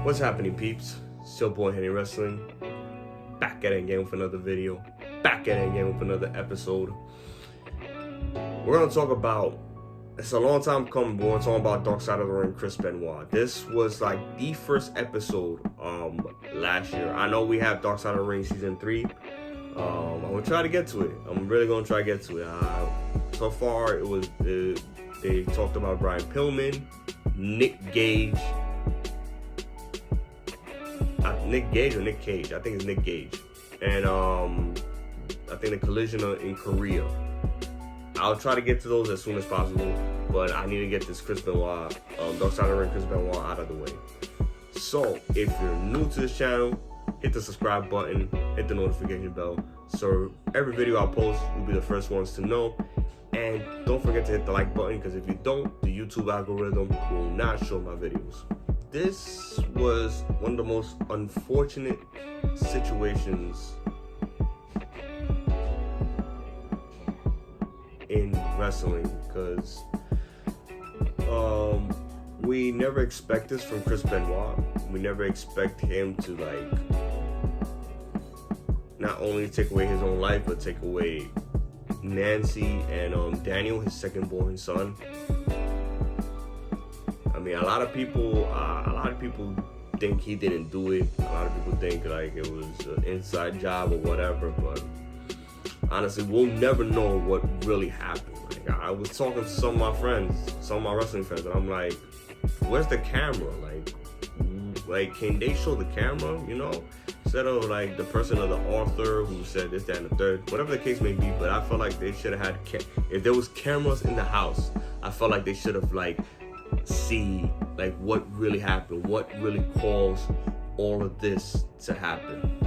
What's happening, peeps? It's your boy Henry Wrestling, back at it again with another video, back at it again with another episode. We're gonna talk about, it's a long time coming, but we're gonna talk about Dark Side of the Ring, Chris Benoit. This was like the first episode last year. I know we have Dark Side of the Ring season 3. I'm gonna try to get to it. I'm really gonna try to get to it. So far, they talked about Brian Pillman, Nick Gage. Nick Gage or Nick Cage? I think it's Nick Gage. And I think the collision in Korea. I'll try to get to those as soon as possible, but I need to get this Chris Benoit, Dark Side of the Ring Chris Benoit out of the way. So, if you're new to this channel, hit the subscribe button, hit the notification bell, so every video I post, you'll be the first ones to know. And don't forget to hit the like button, because if you don't, the YouTube algorithm will not show my videos. This was one of the most unfortunate situations in wrestling, because we never expect this from Chris Benoit. We never expect him to not only take away his own life, but take away Nancy and Daniel, his second born son. I mean, a lot of people think he didn't do it. A lot of people think like it was an inside job or whatever, but honestly, we'll never know what really happened. Like, I was talking to some of my friends, some of my wrestling friends, and I'm like, where's the camera? Like, can they show the camera, you know? Instead of like the person or the author who said this, that, and the third, whatever the case may be, but I felt like they should have had, if there was cameras in the house, I felt like they should have see what really happened, what really caused all of this to happen.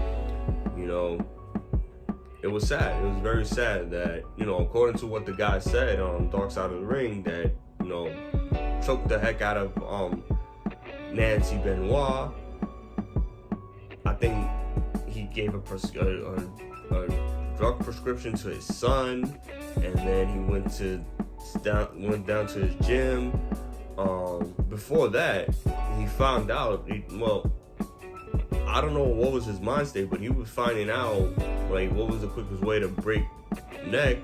You know, it was sad. It was very sad that, you know, according to what the guy said on Dark Side of the Ring, that, you know, choked the heck out of Nancy Benoit. I think he gave a drug prescription to his son, and then he went down to his gym. Before that, he found out, I don't know what was his mind state, but he was finding out, what was the quickest way to break neck,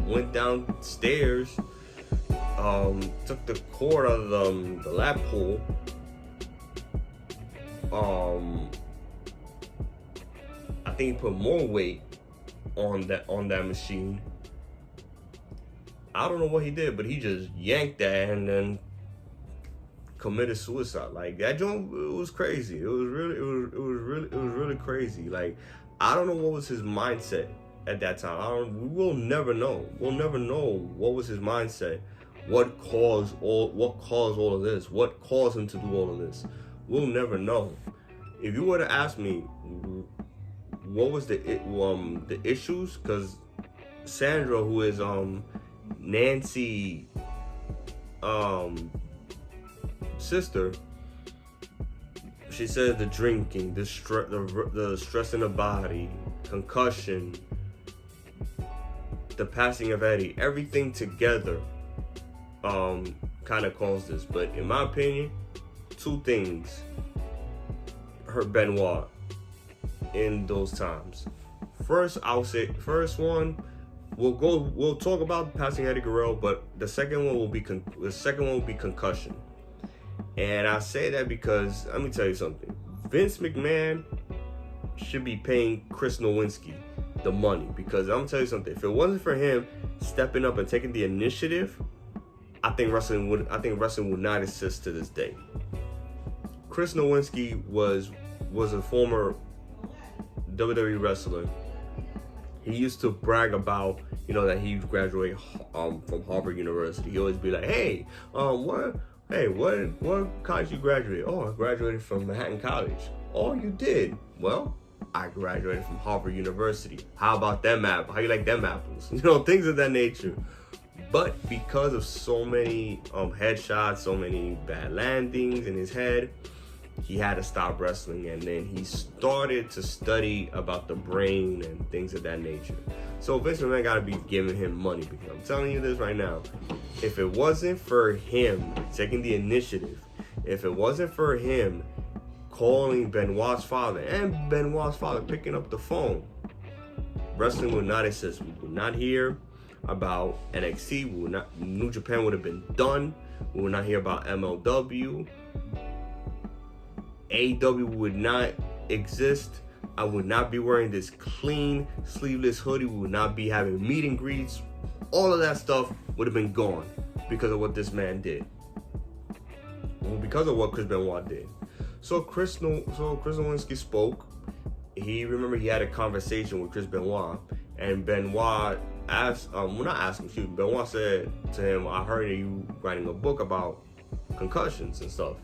went downstairs, took the cord out of the lap pool, I think he put more weight on that machine. I don't know what he did, but he just yanked that and then committed suicide. Like, that joint, it was crazy. It was really crazy. Like, I don't know what was his mindset at that time. We'll never know. We'll never know what was his mindset. What caused all of this? What caused him to do all of this? We'll never know. If you were to ask me what was the issues, because Sandra, who is Nancy sister, she said the drinking, the stress in the body, concussion, the passing of Eddie, everything together kind of caused this. But in my opinion, two things hurt Benoit in those times. First, I'll say, one, we'll talk about passing Eddie Guerrero, but the second one will be concussion. And I say that because, let me tell you something. Vince McMahon should be paying Chris Nowinski the money, because I'm gonna tell you something. If it wasn't for him stepping up and taking the initiative, I think wrestling would not exist to this day. Chris Nowinski was a former WWE wrestler. He used to brag about, you know, that he graduated from Harvard University. He always be like, hey, what college you graduated? Oh, I graduated from Manhattan College. Oh, you did? Well, I graduated from Harvard University. How about them apples? How you like them apples? You know, things of that nature. But because of so many headshots, so many bad landings in his head, he had to stop wrestling, and then he started to study about the brain and things of that nature. So Vince McMahon gotta be giving him money, because I'm telling you this right now, if it wasn't for him taking the initiative, if it wasn't for him calling Benoit's father and Benoit's father picking up the phone. Wrestling with United says we will not hear about NXT. We will not. New Japan would have been done. We will not hear about MLW. AEW would not exist. I would not be wearing this clean sleeveless hoodie. We would not be having meet and greets. All of that stuff would have been gone because of what this man did. Well, because of what Chris Benoit did. So Chris Nowinski spoke. He had a conversation with Chris Benoit, and Benoit asked, Benoit said to him, I heard you writing a book about concussions and stuff.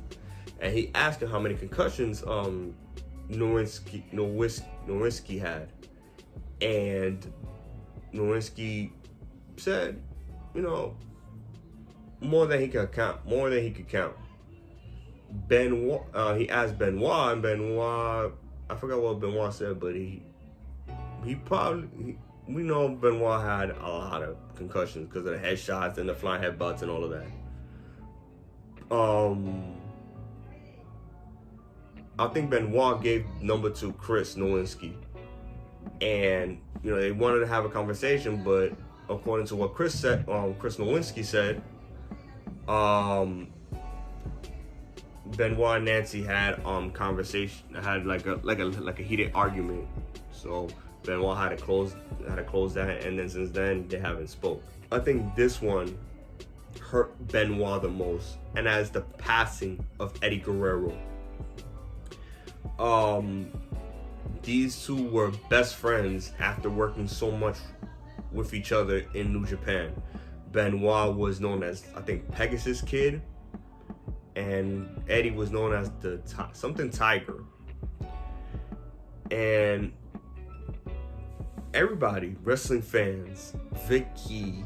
And he asked him how many concussions Nowinski had. And Nowinski said, more than he could count. He asked Benoit, and Benoit, I forgot what Benoit said, but we know Benoit had a lot of concussions because of the headshots and the flying headbutts and all of that. I think Benoit gave number to Chris Nowinski, and they wanted to have a conversation, but according to what Chris Nowinski said, Benoit and Nancy had like a heated argument. So Benoit had to close that, and then since then they haven't spoke. I think this one hurt Benoit the most, and as the passing of Eddie Guerrero. These two were best friends after working so much with each other in New Japan. Benoit was known as, I think, Pegasus Kid, and Eddie was known as the something Tiger. And everybody, wrestling fans, Vicky,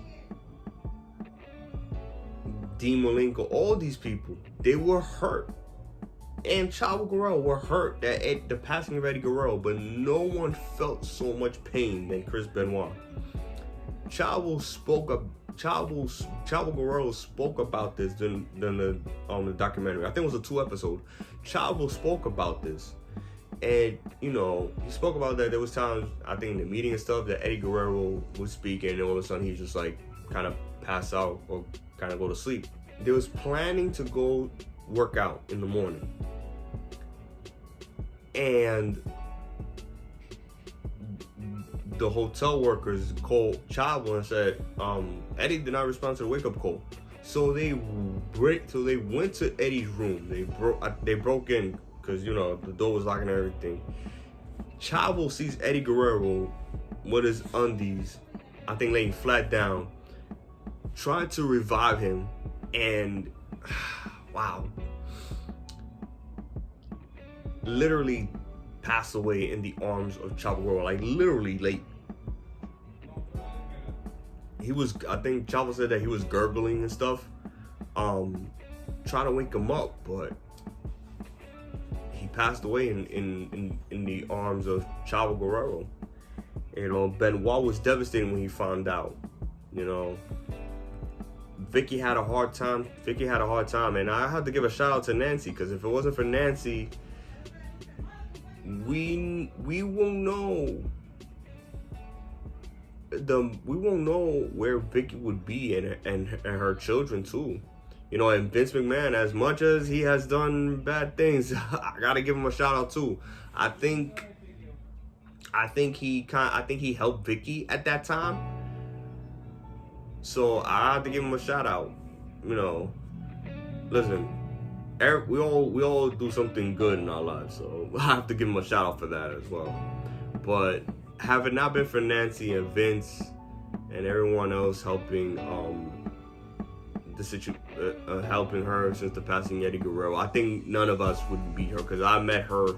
Dean Malenko, all these people, they were hurt. And Chavo Guerrero were hurt at the passing of Eddie Guerrero, but no one felt so much pain than Chris Benoit. Chavo Guerrero spoke about this in the documentary. I think it was a 2-episode. Chavo spoke about this, and he spoke about that. There was times, I think, in the meeting and stuff, that Eddie Guerrero would speak, and all of a sudden he just like kind of pass out or kind of go to sleep. They was planning to go work out in the morning, and the hotel workers called Chavo and said Eddie did not respond to the wake-up call. So they went to Eddie's room. They broke in because the door was locking and everything. Chavo sees Eddie Guerrero with his undies, I think laying flat down, trying to revive him, and wow, literally passed away in the arms of Chavo Guerrero. Like literally, like he was. I think Chavo said that he was gurgling and stuff, trying to wake him up, but he passed away in the arms of Chavo Guerrero. Benoit was devastated when he found out. Vicky had a hard time. And I have to give a shout out to Nancy, because if it wasn't for Nancy, we won't know where Vicky would be and her children too. And Vince McMahon, as much as he has done bad things, I gotta give him a shout out too. I think he helped Vicky at that time. So I have to give him a shout out. Listen, we all do something good in our lives, so I have to give him a shout out for that as well. But have it not been for Nancy and Vince and everyone else helping helping her since the passing of Eddie Guerrero, I think none of us would be her, because I met her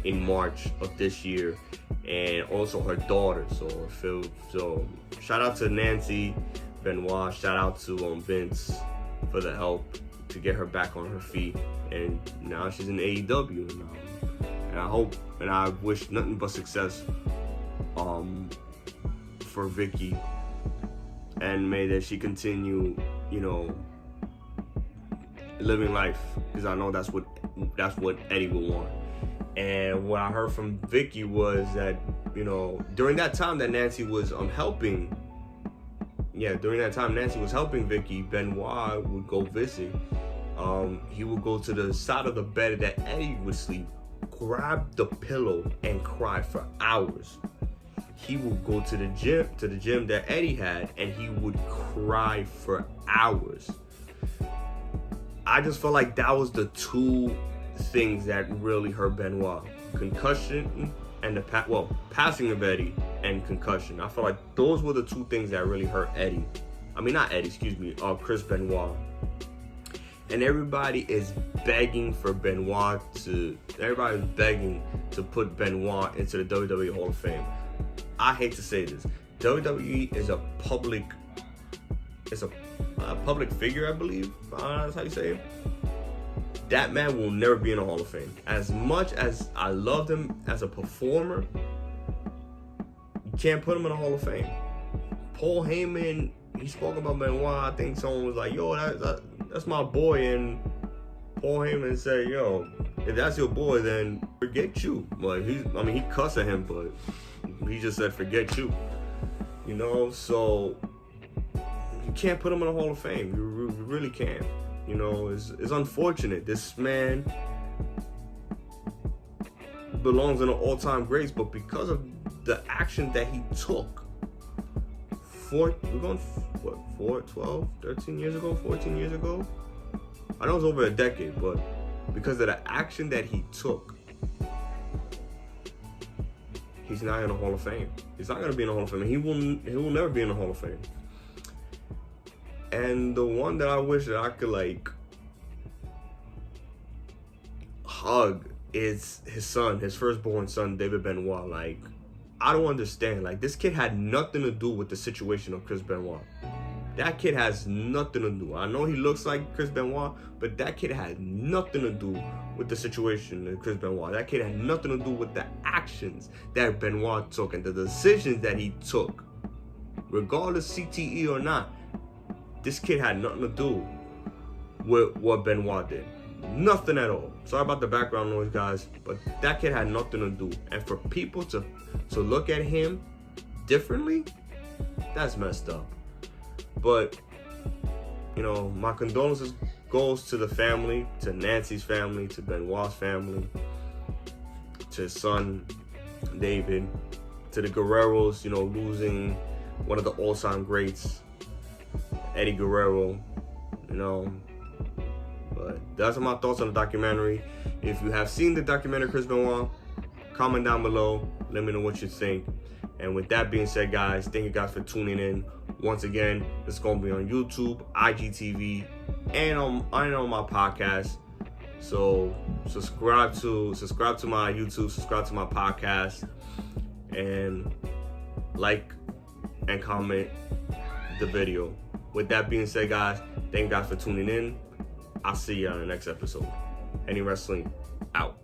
in March of this year, and also her daughter. So shout out to Nancy, Benoit, shout out to Vince for the help to get her back on her feet, and now she's in AEW, and I hope and I wish nothing but success for Vicky, and may that she continue living life, because I know that's what Eddie would want. And what I heard from Vicky was that, you know, during that time that Nancy was helping Vicky, Benoit would go visit. He would go to the side of the bed that Eddie would sleep, grab the pillow and cry for hours. He would go to the gym that Eddie had, and he would cry for hours. I just felt like that was the two things that really hurt Benoit: concussion and passing of Eddie and concussion. I felt like those were the two things that really hurt Eddie. I mean, not Eddie, excuse me, Chris Benoit. And everybody is begging to put Benoit into the WWE Hall of Fame. I hate to say this. WWE is a public figure, I believe. That's how you say it. That man will never be in the Hall of Fame. As much as I loved him as a performer, you can't put him in the Hall of Fame. Paul Heyman, he spoke about Benoit. I think someone was like, yo, that's my boy. And Paul Heyman said, yo, if that's your boy, then forget you. Like, he cussed at him, but he just said, forget you. You know, so you can't put him in the Hall of Fame. You really can't. You know, it's unfortunate. This man belongs in the all-time greats, but because of the action that he took, 13 years ago, 14 years ago? I know it's over a decade, but because of the action that he took, he's not in the Hall of Fame. He's not going to be in the Hall of Fame. He will never be in the Hall of Fame. And the one that I wish that I could, like, hug is his son, his firstborn son, David Benoit. Like, I don't understand. Like, this kid had nothing to do with the situation of Chris Benoit. That kid has nothing to do. I know he looks like Chris Benoit, but that kid had nothing to do with the situation of Chris Benoit. That kid had nothing to do with the actions that Benoit took and the decisions that he took. Regardless CTE or not, this kid had nothing to do with what Benoit did. Nothing at all. Sorry about the background noise, guys, but that kid had nothing to do. And for people to look at him differently, that's messed up. But, you know, my condolences goes to the family, to Nancy's family, to Benoit's family, to his son, David, to the Guerreros, you know, losing one of the all-time greats, Eddie Guerrero, you know. But those are my thoughts on the documentary. If you have seen the documentary Chris Benoit, comment down below. Let me know what you think. And with that being said, guys, thank you guys for tuning in. Once again, it's going to be on YouTube, IGTV, and on my podcast. So subscribe to my YouTube, subscribe to my podcast, and like and comment the video. With that being said, guys, thank you guys for tuning in. I'll see you on the next episode. Any Wrestling out.